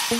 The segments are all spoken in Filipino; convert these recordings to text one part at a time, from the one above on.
So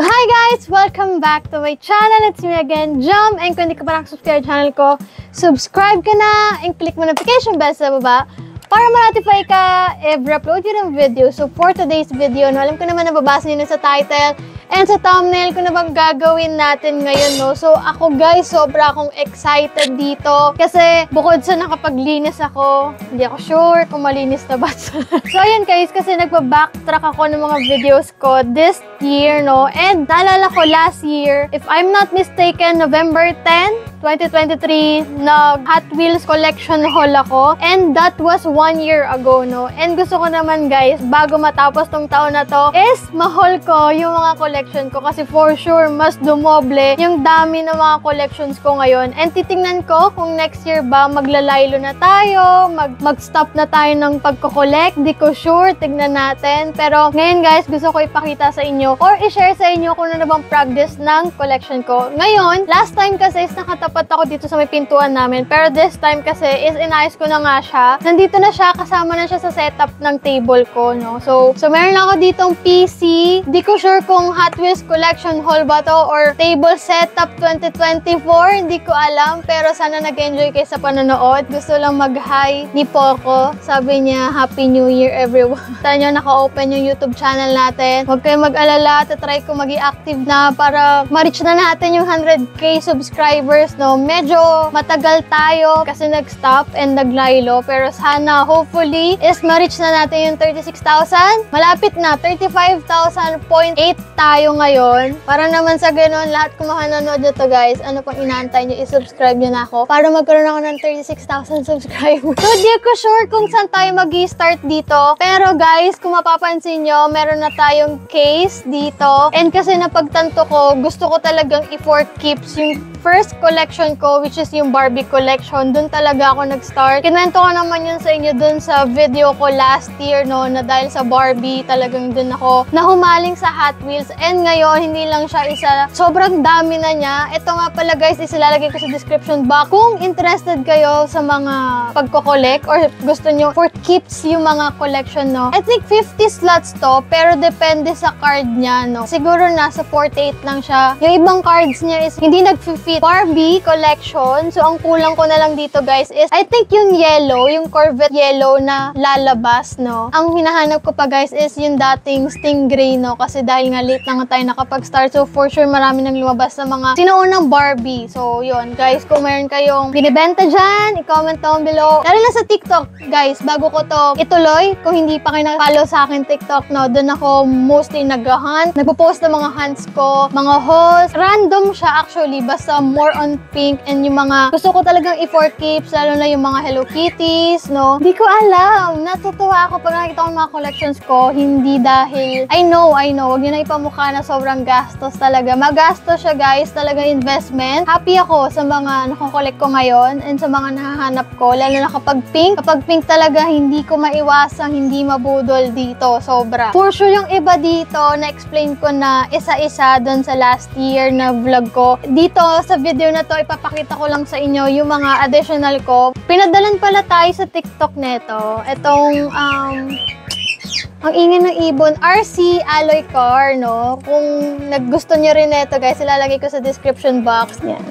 hi guys! Welcome back to my channel. It's me again, Jam. And kung hindi ka pa nakasubscribe sa channel ko, subscribe ka na and click mo notification bell sa baba para ma-notify ka every upload yun ng video. So for today's video, no, alam ko naman nababasa nyo sa title and sa thumbnail ko na bang gagawin natin ngayon, no? So ako guys, sobra akong excited dito kasi bukod sa nakapaglinis ako, hindi ako sure kung malinis na ba. So ayun guys, kasi nagpa-backtrack ako ng mga videos ko this year, no? And naalala ko last year, if I'm not mistaken, November 10, 2023, nag-Hot Wheels collection haul ako. And that was 1 year ago, no? And gusto ko naman guys, bago matapos tong taon na to, is ma-haul ko yung mga collection ko. Kasi for sure, mas dumoble yung dami ng mga collections ko ngayon. And titingnan ko kung next year ba maglalaylo na tayo, mag-stop na tayo ng pagko-collect. Di ko sure, tignan natin. Pero ngayon guys, gusto ko ipakita sa inyo or i-share sa inyo kung ano na bang progress ng collection ko. Ngayon, last time kasi is nakatapat ako dito sa may pintuan namin. Pero this time kasi is inayos ko na nga siya. Nandito na siya, kasama na siya sa setup ng table ko, no? So meron ako ditong PC. Di ko sure kung Hot Wheels collection haul ba to or table setup 2024. Hindi ko alam. Pero sana nag-enjoy kayo sa panonood. Gusto lang mag-hi ni Poco. Sabi niya, Happy New Year everyone. Tayo nyo, naka-open yung YouTube channel natin. Huwag kayong mag-alala. Try ko maging active na para ma-reach na natin yung 100k subscribers, no? Medyo matagal tayo kasi nag-stop and naglaylo. Pero sana, hopefully, is ma-reach na natin yung 36,000. Malapit na, 35,000.8 tayo ngayon. Para naman sa ganun, lahat kung makanonood nyo to guys, ano pang inaantay nyo, i-subscribe nyo na ako para magkaroon ako ng 36,000 subscribers. So, di ko sure kung saan tayo mag-i-start dito. Pero guys, kung mapapansin nyo, meron na tayong case dito. And kasi napagtanto ko, gusto ko talagang i-for keeps yung first collection ko, which is yung Barbie collection. Doon talaga ako nag-start. Kinwento ko naman yun sa inyo doon sa video ko last year, no, na dahil sa Barbie, talagang doon ako nahumaling sa Hot Wheels. And ngayon, hindi lang siya isa, sobrang dami na niya. Ito nga pala guys, isilalagay ko sa description box. Kung interested kayo sa mga pagko-collect or gusto nyo for keeps yung mga collection, no, I think 50 slots to, pero depende sa card niya, no. Siguro nasa 48 lang siya. Yung ibang cards niya is hindi nag-fit Barbie collection. So, ang kulang ko na lang dito, guys, is I think yung yellow, yung Corvette yellow na lalabas, no? Ang hinahanap ko pa, guys, is yung dating Stingray, no? Kasi dahil nga late na nga tayo nakapag-start. So, for sure, marami nang lumabas na mga sinuunang Barbie. So, yun, guys, kung meron kayong binibenta dyan, i-comment down below. Lalo na sa TikTok, guys, bago ko to ituloy, kung hindi pa kayo nag-follow sa akin TikTok, no? Doon ako mostly nag-hunt. Nagpo-post ng mga hunts ko, mga hauls. Random siya, actually, basta more on pink and yung mga gusto ko talagang i-for keeps, lalo na yung mga Hello Kitties, no? Hindi ko alam. Natutuwa ako pag nakikita ko mga collections ko, hindi dahil, I know, wag nyo na ipamukha na sobrang gastos talaga. Magastos siya guys, talaga investment. Happy ako sa mga nakokollect ko ngayon and sa mga nahahanap ko, lalo na kapag pink. Kapag pink talaga, hindi ko maiwasang hindi mabudol dito, sobra. For sure yung iba dito, na-explain ko na isa-isa doon sa last year na vlog ko. Dito, sa video na to, ipapakita ko lang sa inyo yung mga additional ko. Pinadalan pala tayo sa TikTok neto. Itong, ang ingay ng ibon, RC Alloy Car, no? Kung naggusto nyo rin neto, guys, ilalagay ko sa description box. Yan.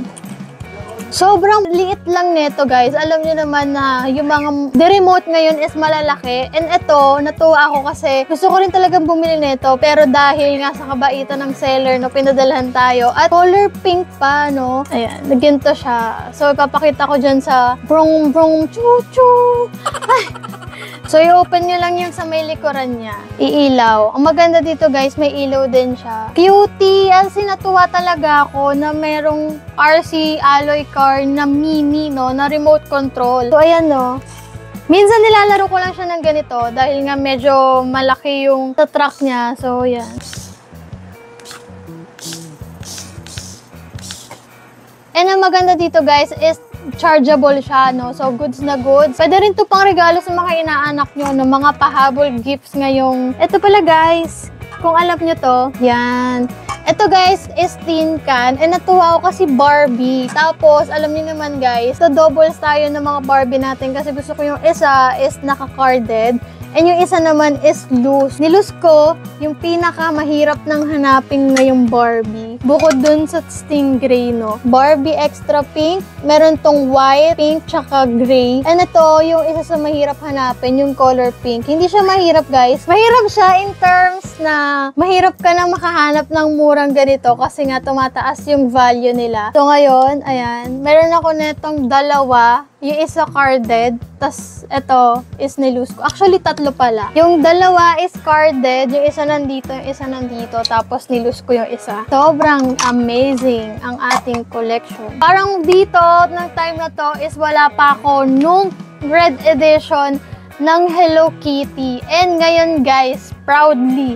Sobrang liit lang neto, guys. Alam niyo naman na yung mga remote ngayon is malalaki. And ito, natuwa ako kasi gusto ko rin talagang bumili neto. Pero dahil nga sa kabaitan ng seller, no, pinadalhan tayo. At color pink pa, no? Ayan, naginto siya. So, ipapakita ko dyan sa brong brong choo choo. Ay! So, i-open nyo lang yung sa may likuran niya. Iilaw. Ang maganda dito, guys, may ilaw din siya. Cutie! As in, natuwa talaga ako na merong RC Alloy Car na mini, no, na remote control. So, ayan, no. Minsan nilalaro ko lang siya ng ganito dahil nga medyo malaki yung sa truck niya. So, ayan. And ang maganda dito, guys, is chargeable siya, no? So, goods na goods. Pwede rin to pang regalo sa mga inaanak nyo, no? Mga pahabol gifts ngayong. Ito pala, guys. Kung alam nyo to, yan. Ito guys is tin can and natuwa ako kasi Barbie. Tapos alam niyo naman guys, doubles tayo ng mga Barbie natin kasi gusto ko yung isa is naka-carded and yung isa naman is loose. Niloose ko yung pinaka mahirap nang hanapin na yung Barbie. Bukod dun sa stingray, no? Barbie extra pink, meron tong white, pink, tsaka gray. And ito, yung isa sa mahirap hanapin, yung color pink. Hindi siya mahirap guys. Mahirap siya in terms na mahirap ka nang makahanap ng murang ganito kasi nga tumataas yung value nila. So ngayon, ayan, meron ako netong dalawa. Yung isa carded, tas ito is niloose ko. Actually, tatlo pala. Yung dalawa is carded, yung isa nandito, yung isa nandito, tapos niloose ko yung isa. Sobrang amazing ang ating collection. Parang dito, ng time na to, is wala pa ako nung red edition ng Hello Kitty. And ngayon guys, proudly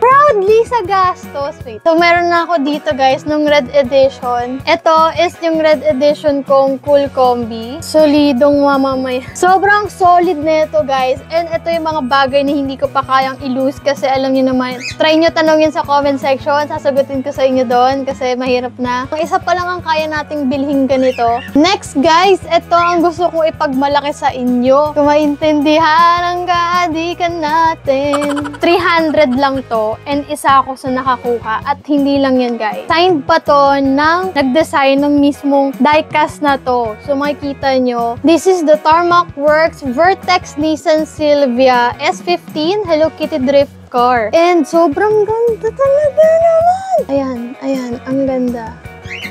sa gastos. Wait. So meron na ako dito guys nung red edition. Ito is yung red edition kong Cool Combi. Solidong mamamay. Sobrang solid nito guys. And ito yung mga bagay na hindi ko pa kayang i-lose kasi alam niyo naman. Try nyo tanongin sa comment section. Sasagutin ko sa inyo doon kasi mahirap na. Isa pa lang ang kaya nating bilhin ganito. Next guys, ito ang gusto kong ipagmalaki sa inyo. Kung maintindihan ang kaadikan natin. 300 lang to and isa ako sa nakakuha at hindi lang yan guys. Signed pa to ng nag-design ng mismong diecast na to. So makikita nyo, this is the Tarmac Works Vertex Nissan Silvia S15 Hello Kitty Drift Car. And sobrang ganda talaga naman. Ayan, ang ganda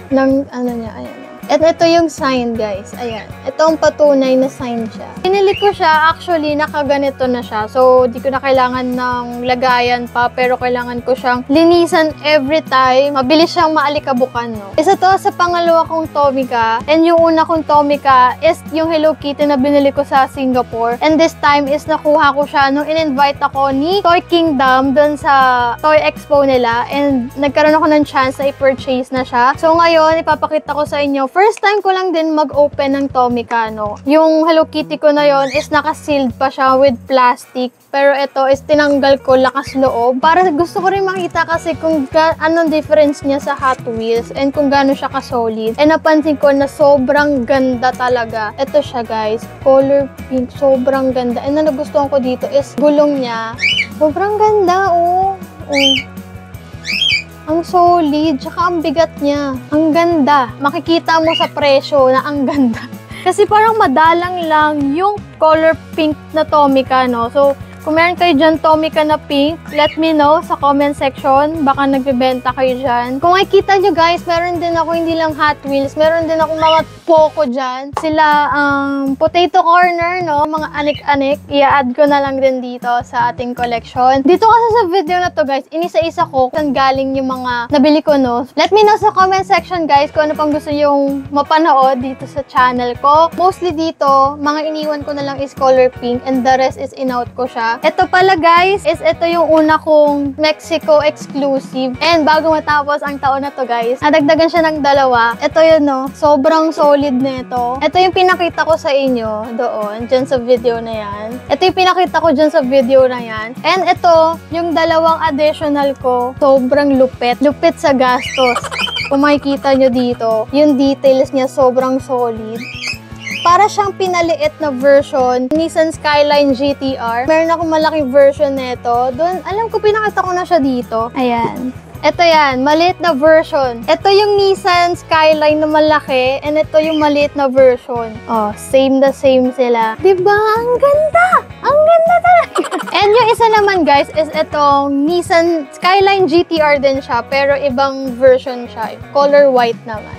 ng ano niya, ayan. At ito yung sign guys, ayan. Ito ang patunay na sign siya. Pinili ko siya, actually nakaganito na siya. So, di ko na kailangan ng lagayan pa, pero kailangan ko siyang linisan every time. Mabilis siyang maalikabukan, no? Isa to sa pangalawa kong Tomica. And yung una kong Tomica is yung Hello Kitty na binili ko sa Singapore. And this time is nakuha ko siya nung in-invite ako ni Toy Kingdom dun sa Toy Expo nila. And nagkaroon ako ng chance na i-purchase na siya. So, ngayon, ipapakita ko sa inyo. First time ko lang din mag-open ng Tomica, no? Yung Hello Kitty ko na yon is naka-sealed pa siya with plastic. Pero ito is tinanggal ko lakas loob. Para gusto ko rin makita kasi kung anong difference niya sa Hot Wheels and kung gaano siya ka-solid. And napansin ko na sobrang ganda talaga. Ito siya guys, color pink. Sobrang ganda. And ang nagustuhan ko dito is gulong niya. Sobrang ganda, oh. Ang solid, tsaka ang bigat niya. Ang ganda. Makikita mo sa presyo na ang ganda. Kasi parang madalang lang yung color pink na Tomica, no? So, kung meron kayo dyan Tomica na pink, let me know sa comment section. Baka nagbebenta kayo dyan. Kung makikita nyo guys, meron din ako hindi lang Hot Wheels. Meron din ako mga Poco dyan. Sila potato corner, no? Mga anik-anik. I-add ko na lang din dito sa ating collection. Dito kasi sa video na to guys, inisa-isa ko saan galing yung mga nabili ko, no? Let me know sa comment section guys kung ano pang gusto yung mapanood dito sa channel ko. Mostly dito, mga iniwan ko na lang is color pink and the rest is in-out ko siya. Ito pala guys, is ito yung una kong Mexico exclusive. And bago matapos ang taon na to guys, nadagdagan siya ng dalawa. Ito yun, no? Sobrang solid nito. Ito yung pinakita ko sa inyo doon, dyan sa video na yan. Ito yung pinakita ko dyan sa video na yan. And ito, yung dalawang additional ko, sobrang lupit. Lupit sa gastos. Kung makikita nyo dito, yung details niya sobrang solid. Para siyang pinaliit na version Nissan Skyline GTR. Meron akong malaking version nito. Doon, alam ko, pinakita ko na siya dito. Ayan. Ito yan, maliit na version. Ito yung Nissan Skyline na malaki, and ito yung maliit na version. Oh, same na same sila. Diba? Ang ganda! Ang ganda talaga! And yung isa naman guys, is itong Nissan Skyline GTR din siya, pero ibang version siya. Color white naman.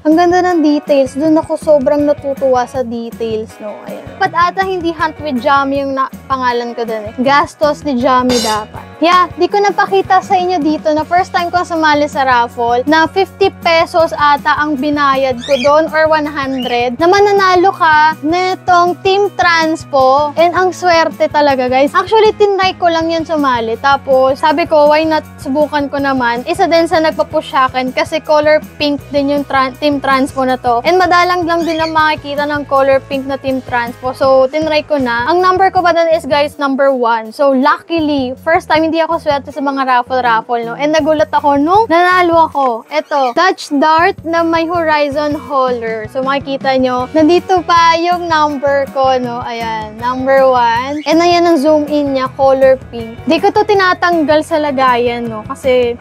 Ang ganda ng details. Doon ako sobrang natutuwa sa details, no? Ayan. Dapat ata hindi Hunt with Jammy yung pangalan ko doon eh. Gastos ni Jammy dapat. Yeah, di ko napakita sa inyo dito na first time ko sumali sa raffle na 50 pesos ata ang binayad ko doon or 100 na mananalo ka netong Team Transpo. And ang swerte talaga guys. Actually, tinry ko lang yan sumali. Tapos sabi ko, why not subukan ko naman. Isa din sa nagpa-push akin kasi color pink din yung Team Transpo na to. And madalang lang din ang makikita ng color pink na Team Transpo ko. So, tinry ko na. Ang number ko pa doon is, guys, number 1. So, luckily, first time hindi ako swerte sa mga raffle, no? And nagulat ako nung nanalo ako. Ito, Dutch Dart na may Horizon Hauler. So, makikita nyo, nandito pa yung number ko, no? Ayan, number 1. And ayan ang zoom in niya, color pink. Di ko to tinatanggal sa lagayan, no? Kasi,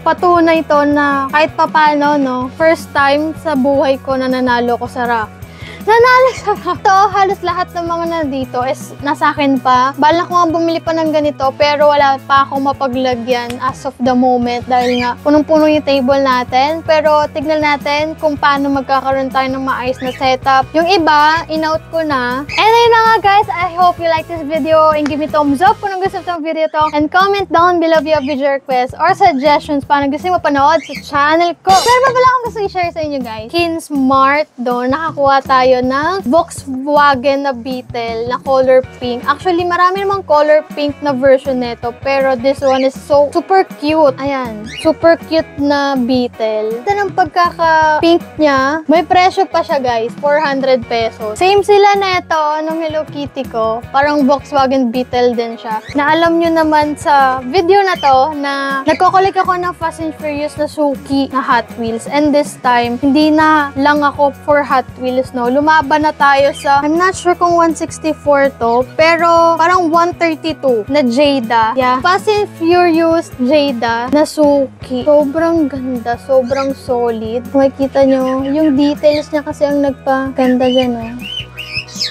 patunay to na kahit papano, no? First time sa buhay ko na nanalo ko sa raffle. Nanalo sa raffle. Halos lahat ng mga nandito is nasa akin pa. Balak ko nga bumili pa ng ganito pero wala pa akong mapaglagyan as of the moment dahil nga punong-puno yung table natin. Pero tignan natin kung paano magkakaroon tayo ng maayos na setup. Yung iba, in-out ko na. And ayun na nga guys, I hope you like this video and give me thumbs up kung gusto itong video to. And comment down below if you have video requests or suggestions paano gusto nyo mapanood sa channel ko. Pero pala akong gusto i-share sa inyo guys. Kinsmart doon, nakakuha tayo ng Volkswagen na Beetle na color pink. Actually, marami namang color pink na version nito. Pero this one is so super cute. Ayan. Super cute na Beetle. Ito ng pagkaka-pink niya. May presyo pa siya guys. 400 pesos. Same sila neto nung Hello Kitty ko. Parang Volkswagen Beetle din siya. Na alam nyo naman sa video na to na nagko-collect ako ng Fast and Furious na Suki na Hot Wheels. And this time, hindi na lang ako for Hot Wheels, no? Lumaban na tayo sa, I'm not sure kung 164 to, pero parang 132 na Jada. Yeah. Fast and Furious Jada na Suki. Sobrang ganda, sobrang solid. Makikita nyo, yung details niya kasi ang nagpaganda dyan, eh.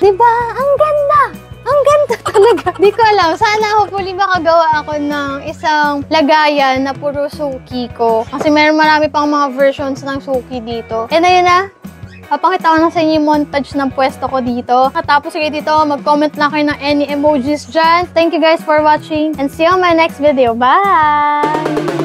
Diba? Ang ganda! Ang ganda talaga. Di ko alam. Sana hopefully makagawa ako ng isang lagayan na puro Suki ko. Kasi marami pang mga versions ng Suki dito. And ayun na. Papakita ko na sa inyo yung montage ng pwesto ko dito. Katapos kayo dito, mag-comment lang kayo ng any emojis dyan. Thank you guys for watching and see you on my next video. Bye!